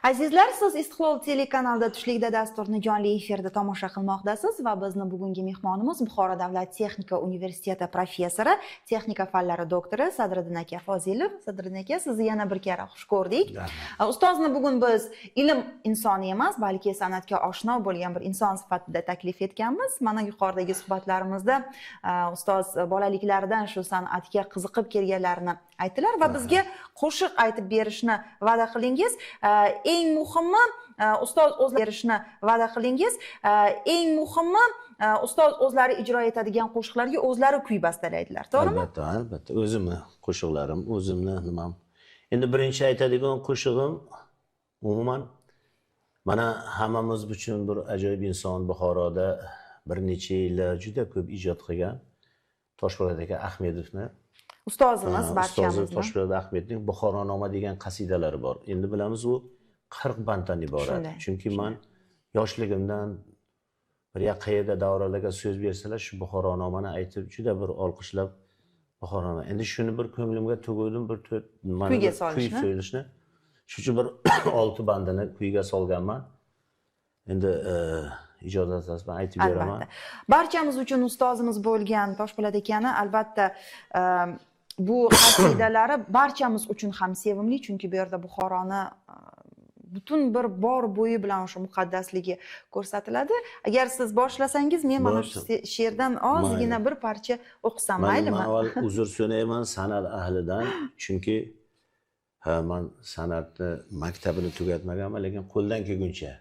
Azizlar, siz Istiqlol telekanalida tushlikda dasturni jonli efirda tomosha qilmoqdasiz va bizni bugungi mehmonimiz Buxoro davlat texnika universiteti professori, texnika fanlari doktori Sadriddin aka Fozilov. Sadriddin aka, sizni yana bir kara xush ko'rdik. Ustozni bugun biz ilm insoni emas, balki san'atga oshno bo'lgan bir inson sifatida taklif etganmiz. Mana yuqoridagi suhbatlarimizda ustoz bolaliklaridan shu san'atga qiziqib kelganlarini aytdilar va bizga qo'shiq aytib berishni va'da qilingiz. Eng muhimi ustoz o'zlari berishni va'da qilingiz. Eng muhimi ustoz o'zlari ijro etadigan qo'shiqlarga o'zlari kuy bastalaydilar, to'g'rimi? Albatta, albatta. O'zimni qo'shiqlarim, o'zimni nimam. Endi birinchi aytadigan qo'shig'im umuman mana hammamiz uchun bir ajoyib inson, Buxoroda bir necha yillar juda ko'p ijod qilgan Toshpo'lat aka Ahmedovni Ustozimiz barchamizni. Ustozi Toshpo'lat Ahmedning Buxoronoma degan qasidalari bor. Endi bilamiz u 40 banddan iborat. Chunki men yoshligimdan bir qayerda davralarga so'z bersalar shu Buxoronomani aytib juda bir olqishlab Buxoronoma. Endi shuni bir ko'nglimga tug'ildim, bir kuyga so'ylashni. Shuning bir 6 bandini kuyga solganman. Endi ijozat asosida aytib beraman. Barchamiz uchun ustozimiz bo'lgan Toshpo'lat akani albatta bu qasidalari barchamiz uchun ham sevimli, chunki bu yerda Buxoroni butun bir bor bo'yi bilan o'sha muqaddasligi ko'rsatiladi. Agar siz boshlasangiz, men mana shu she'rdan ozgina bir parcha o'qisam maylimi? Men avval uzr so'rayman san'at ahlidan, chunki men san'atni maktabini tugatmaganman, lekin qo'ldan kelguncha.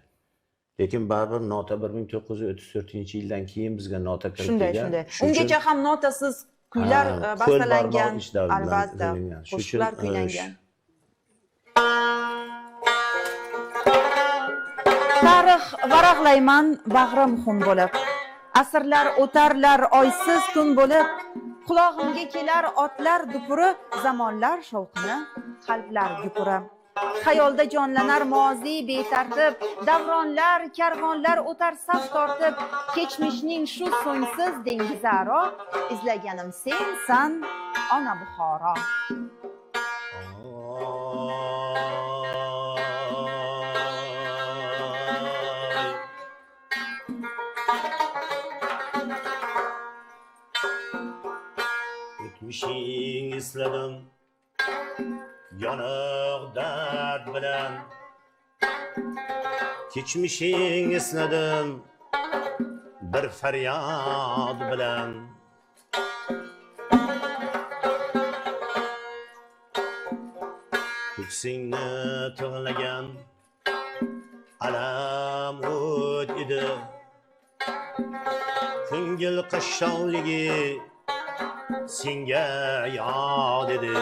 Lekin baribir nota 1934-yildan keyin bizga nota kirib kelgan. Shunday. Ungacha ham notasiz kuylar bastalangan, albatta, qo'shiqlar kuylangan. Tarix varaqlayman bag'rim xun bo'lib. Asrlar o'tarlar oysiz tun bo'lib. Qulog'imga kelar otlar dupuri, zamonlar shovqini, qalblar gupuri. Xayolda jonlanar moziy betartib, davronlar, karvonlar o'tar saf tortib, kechmishning shu so'ngsiz dengizi aro, izlaganim sensan, ona Buxoro. O'tmishing esladim, yoniq dard bilan. Kechmishing esladim, bir faryod bilan. Ko'ksingni tig'lagan alam o't edi. Ko'ngil qashshovligi senga yod edi.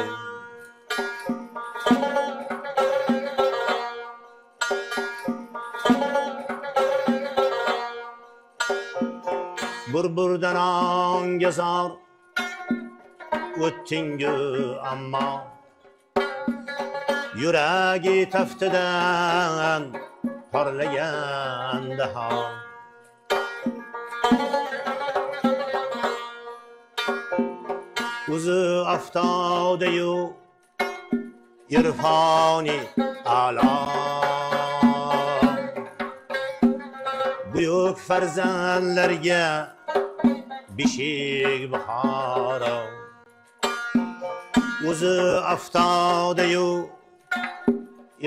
Burburdan angazor o'tdingu ammo yuragi taftidan porlagan daho. O'zi aftobdayu irfoni a'lo, buyuk farzandlarga beshik Buxoro. O'zi aftobdayu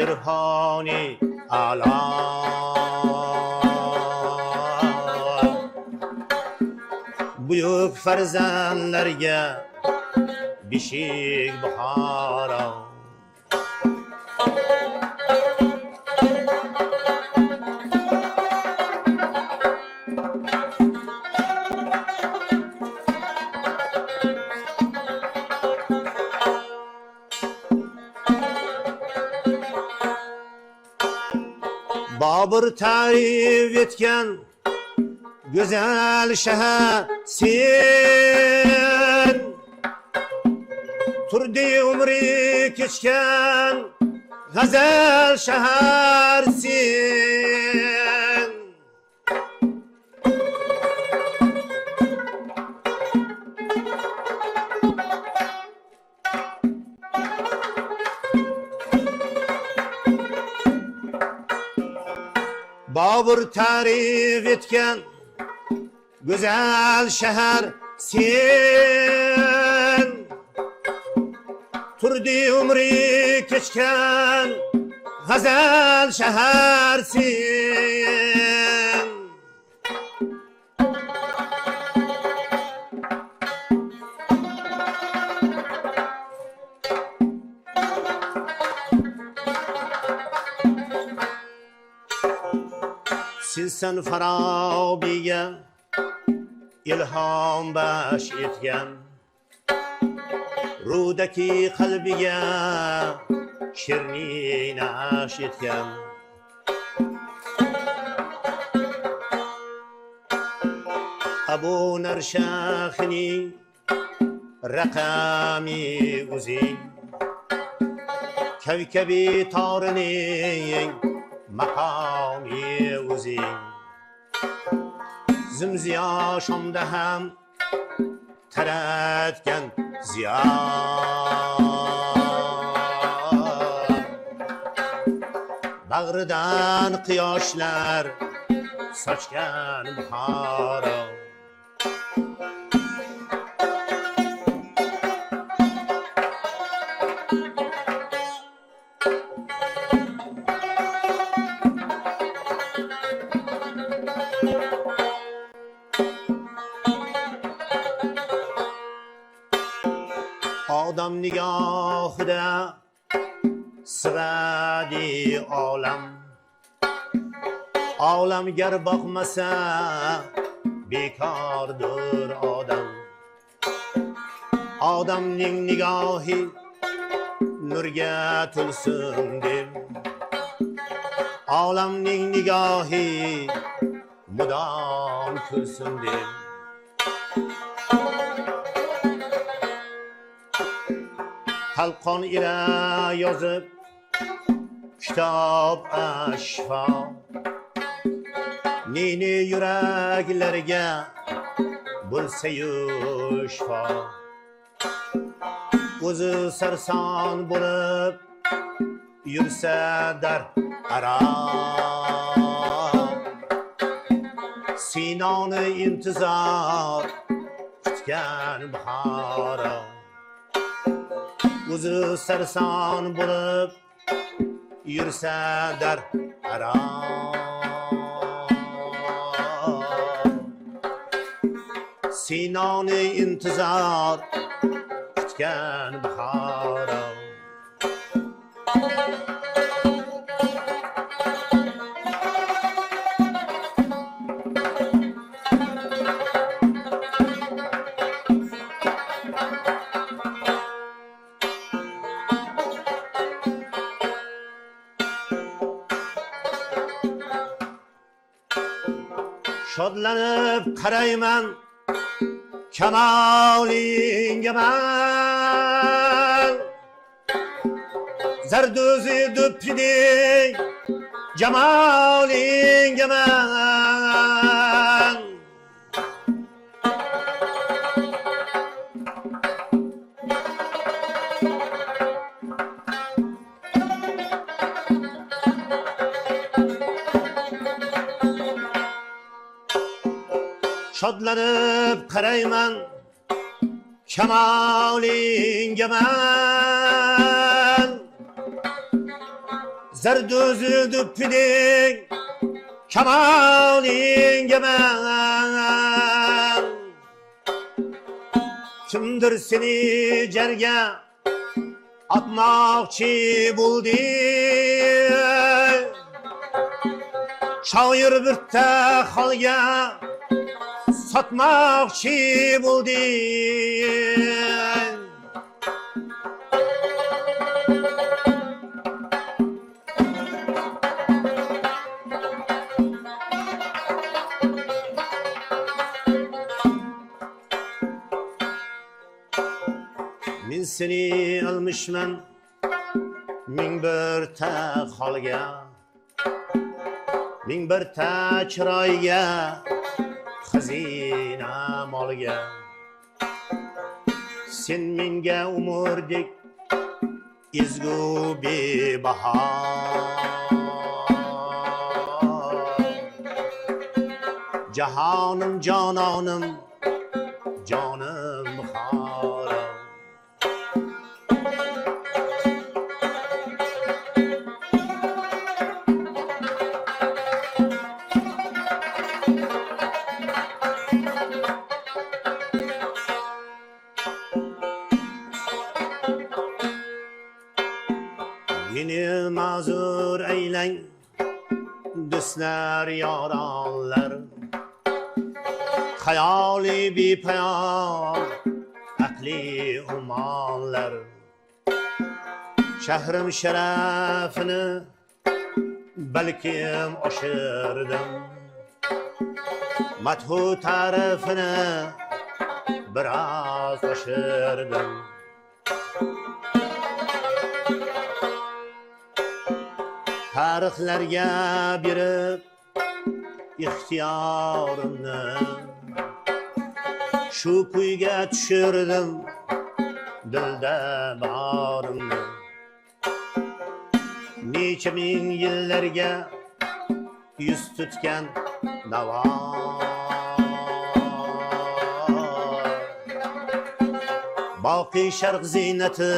irfoni a'lo, buyuk farzandlarga beshik Buxoro. Bobur ta'rif etgan go'zal shahar sen, turdi umri kechgan g'azal shahar sen. Bobur tarif etgan go'zal shahar sen, turdi umri kechgan g'azal shahar sen. Sen Farabiga ilhom bash etgan, ruhdagi qalbiga she'rni nash etgan. Abu Narshaxning raqami o'zing, kavkabi torining maqomi o'zing. Zimziyo shomda ham taratgan ziyon, bag'ridan quyoshlar sochgan bahoro. Odam nigohida sig'adi olam, olam gar boqmasa bekordir odam. Odamning nigohi nurga to'lsin deb, olamning nigohi mudom kulsin deb. Qalqon ila yozib kitob ashfo, nini yuraklarga bo'lsa-yu shifo. O'zi sarson bo'lib yursa dar aro, Sinoni intizor kutgan bahoro. O'zi sarson bo'lib yursa dar aro, Sinoni intizor kutgan bahoro. Shodlanib qarayman kamolingga man, zardo'zi do'ppiding jamolingga man. Shodlanib qarayman kamolingga man, zardo'zi do'ppiding kamolingga man. Kimdir seni jarga atmoqchi bo'ldi, shoir bitta holga sotmoqchi bo'ldi. Men seni almishman ming bir ta holga, ming bir ta chiroyga, xazina molga. Sen menga umrdek ezgu bebaho, Cahanım cananım canım Buxoro. Beni mazur eylen dostlar yaranlar, hayali bir peyam akli umanlar. Şehrim şerefini belkim aşırdım, madhu tarifini biraz aşırdım. Tarixlarga berib ixtiyorimni, shu kuyga tushirdim dilda borimni. Necha ming yillarga yuz tutgan navo, boqiy sharq ziynati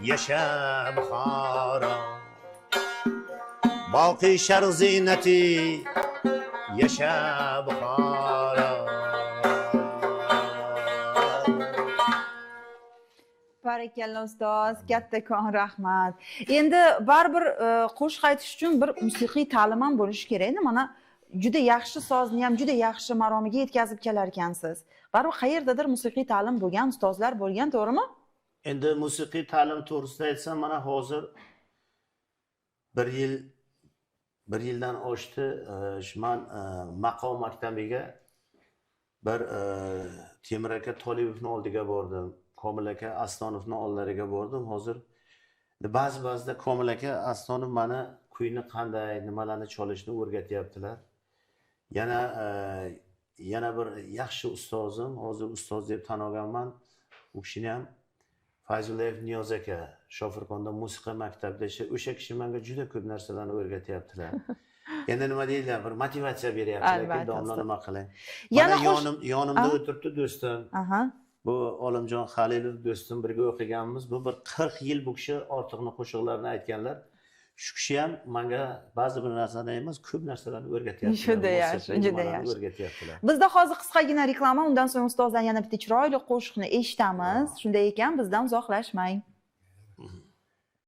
yasha Buxoro. Boqiy sharq ziynati yasha Buxoro. Barakalla ustoz, kattakon rahmat. Endi baribir qo'shiq aytish uchun bir musiqiy ta'lim ham bo'lishi kerak. Mana juda yaxshi sozni ham juda yaxshi maromiga yetkazib kelar ekansiz. Baribir qayerdadir musiqiy ta'lim bo'lgan, ustozlar bo'lgan, to'g'rimi? Endi musiqiy ta'lim to'g'risida aytsam, mana hozir bir yildan oshdi. Men maqom maktabiga bir Temur aka Tolibovning oldiga bordim. Komil aka Aslonovning oldilariga bordim. Hozir ba'zida Komil aka Aslonov meni kuyni qanday, nimalarni chalishni o'rgatyaptilar. Yana bir yaxshi ustozim, hozir ustoz deb tan olganman. U kishini ham Fayzullayev Niyoz aka Shofirkonda musiqa maktabida o'sha kishi menga juda ko'p narsalarni o'rgatyaptilar. Endi nima deydilar, bir motivatsiya beryaptilar-ki, domla nima qiling. Yana yonimda o'tiribdi do'stim. Bu Olimjon Halilov do'stim, birga o'qiganmiz. Bu bir 40 yil bu kishi ortiqni qo'shiqlarini aytganlar. Shu kishi ham menga ba'zi bir narsalarni emas, ko'p narsalarni o'rgatyaptilar. Juda yaxshi. Bizda hozir qisqagina reklama, undan so'ng ustozdan yana bitta chiroyli qo'shiqni eshitamiz. Shunday ekan, bizdan uzoqlashmang.